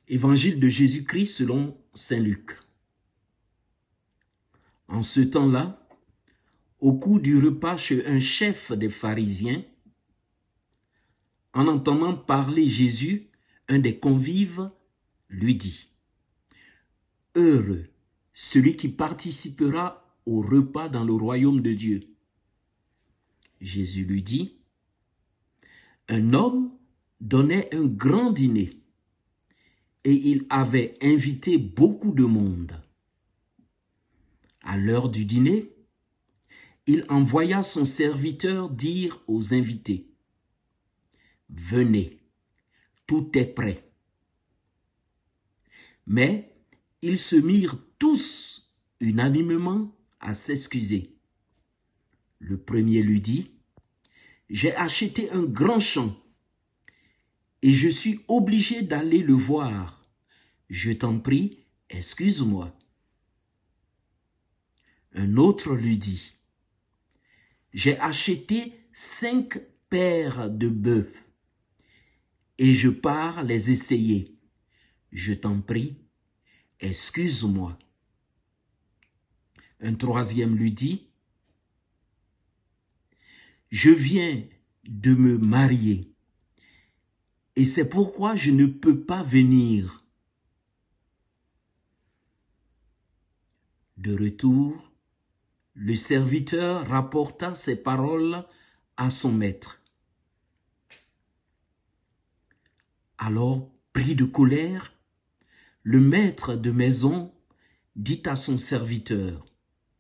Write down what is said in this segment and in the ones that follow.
Évangile de Jésus-Christ selon saint Luc. En ce temps-là, au cours du repas chez un chef des pharisiens, en entendant parler Jésus, un des convives lui dit: « Heureux celui qui participera au repas dans le royaume de Dieu. » Jésus lui dit: « Un homme donnait un grand dîner et il avait invité beaucoup de monde. À l'heure du dîner, il envoya son serviteur dire aux invités: « Venez, tout est prêt. » Mais ils se mirent tous unanimement à s'excuser. Le premier lui dit: « J'ai acheté un grand champ et je suis obligé d'aller le voir. Je t'en prie, excuse-moi. » Un autre lui dit: « J'ai acheté 5 paires de bœufs et je pars les essayer. Je t'en prie, excuse-moi. » Un troisième lui dit: « Je viens de me marier et c'est pourquoi je ne peux pas venir. » De retour, le serviteur rapporta ces paroles à son maître. Alors, pris de colère, le maître de maison dit à son serviteur: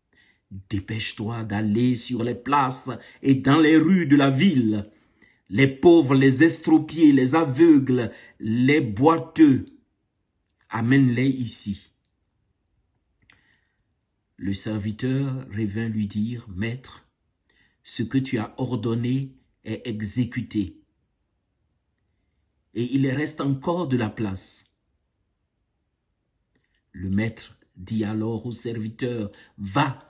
« Dépêche-toi d'aller sur les places et dans les rues de la ville, les pauvres, les estropiés, les aveugles, les boiteux, amène-les ici. » Le serviteur revint lui dire: « Maître, ce que tu as ordonné est exécuté, et il reste encore de la place. » Le maître dit alors au serviteur: « Va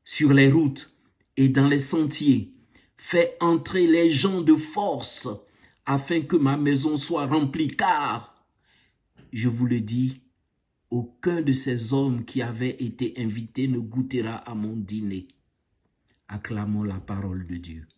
sur les routes et dans les sentiers, fais entrer les gens de force, afin que ma maison soit remplie, car, je vous le dis, aucun de ces hommes qui avaient été invités ne goûtera à mon dîner. » Acclamons la parole de Dieu.